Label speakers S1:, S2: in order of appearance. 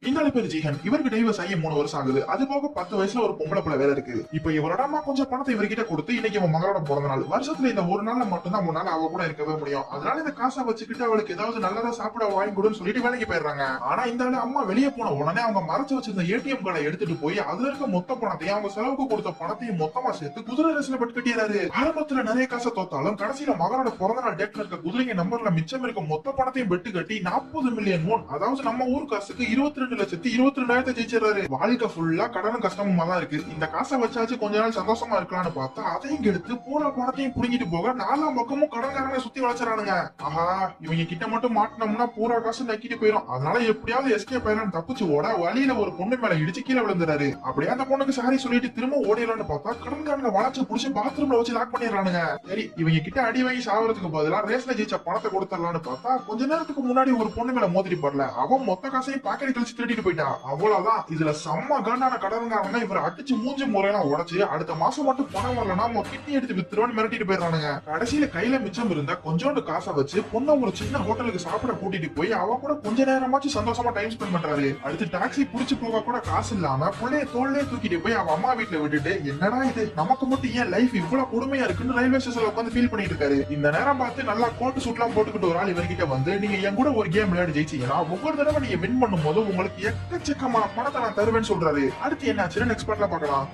S1: இந்த ஆளு பேரு ஜீகன். இவருக்கு டைவர்ஸ் ஆகி 3 வருஷம் ஆகுது. அது போக 10 வயசுல ஒரு பொம்பளை பிள்ளை வேற இருக்கு. இப்ப இவரோட அம்மா கொஞ்சம் பணத்தை இவர்கிட்ட கொடுத்து இன்னைக்கு இவன் மகளோட பிறந்த நாள். வருஷத்துல இந்த ஒரு நாள்ல மட்டும்தான் உன்னால அவ கூட இருக்கவே முடியும். அதனால இந்த காசை வச்சுக்கிட்டு அவளுக்கு ஏதாவது நல்லதா சாப்பிட வாங்கி கொடுன்னு சொல்லிட்டு வேலைக்கு போயிடுறாங்க. ஆனா இந்த ஆளு அம்மா வெளியே போன உடனே அவங்க மறைச்சு வச்சிருந்த ஏடிஎம் கார்டை எடுத்துட்டு போய் அதுல இருக்க மொத்த பணத்தையும் அவங்க செலவுக்கு கொடுத்த பணத்தையும் மொத்தமா சேர்த்து குதிரை ரேஸ்ல பெட் கட்டிடுறாரு. ஆரம்பத்துல நிறைய காசை தோத்தாலும் கடைசியில மகளோட பிறந்த நாள் டேட்ல இருக்க குதிரைங்க நம்பர்ல மிச்சம் இருக்க மொத்த பணத்தையும் பெட்டு கட்டி 40 மில்லியன் மூன், அதாவது நம்ம ஊர் காசுக்கு 22,22,000 ஜெயிச்சிடறாரு. வாழ்க்கை ஃபுல்லா கடனும் கஷ்டமுமா தான் இருக்கு. இந்த காசை வச்சாச்சு கொஞ்ச நாள் சந்தோஷமா இருக்கலாம்னு பார்த்தா அதையும் எடுத்து பூரா பணத்தையும் புடுங்கிட்டு போக 4 பக்கமும் கடன்காரனை சுத்தி வளர்ச்சானுங்க. ஆஹா, இவங்க கிட்ட மட்டும் மாட்டினோம்னா பூரா காசு நக்கிட்டு போயிடும். அதனால எப்படியாவது எஸ்கேப் ஆயிரம் தப்பிச்சு ஓட வழியில ஒரு பொண்ணு மேல இடிச்சு கீழே விழுந்துறாரு. அப்படியே அந்த பொண்ணுக்கு சாரி சொல்லிட்டு திரும்ப ஓடிடலாம்னு பார்த்தா கடன்காரனை வளைச்சு புடிச்சு பாத்ரூம்ல வச்சு லாக் பண்ணிடுறானுங்க. சரி, இவங்க கிட்ட அடி வாங்கி சாவறதுக்கு பதிலா ரேஸ்ல ஜெயிச்ச பணத்தை கொடுத்துடலாம்னு பார்த்தா கொஞ்ச நேரத்துக்கு முன்னாடி ஒரு பொண்ணு மேல மோதிரி படல. அவன் மொத்த காசையும் பாக்கெட் கழிச்சு திருடிட்டு போயிட்டா. அவ்வளவுதான். இதுல செம்ம காண்டான கடன்காரங்க இவரை அடிச்சு மூஞ்சி முறையெல்லாம் உடைச்சு அடுத்த மாசம் மட்டும் பணம் வரலன்னா கிட்னி எடுத்து வித்துருவான்னு மிரட்டிட்டு போயிடுறானுங்க. கடைசியில கையில மிச்சம் இருந்தா கொஞ்சோண்டு காசை வச்சு பொண்ணை ஒரு சின்ன ஹோட்டலுக்கு சாப்பிட கூட்டிட்டு போய் அவ கூட கொஞ்ச நேரமாச்சு சந்தோஷமா டைம் ஸ்பெண்ட் பண்றாரு. அடுத்து டாக்ஸி புடிச்சு போக கூட காசு இல்லாம புள்ளைய தோல்லே தூக்கிட்டு போய் அவ அம்மா வீட்டுல விட்டுட்டு என்னடா இது நமக்கு மட்டும் ஏன் லைஃப் இவ்வளவு கொடுமையா இருக்குன்னு ரயில்வே ஸ்டேஷன்ல உட்காந்து ஃபீல் பண்ணிட்டு இருக்காரு. இந்த நேரம் பார்த்து நல்லா கோட்டு சூட்லாம் போட்டுக்கிட்டு ஒரு ஆள் இவர்கிட்ட வந்து நீங்க என் கூட ஒரு கேம் விளையாடி ஜெயிச்சீங்கன்னா ஒவ்வொரு தடவை நீங்க வின் பண்ணும் போது உங்களுக்கு எக்கச்சக்கமான பணத்தை நான் தருவேன்னு சொல்றாரு. அடுத்து என்ன ஆச்சுன்னு நெக்ஸ்ட் பார்ட்ல பார்க்கலாம்.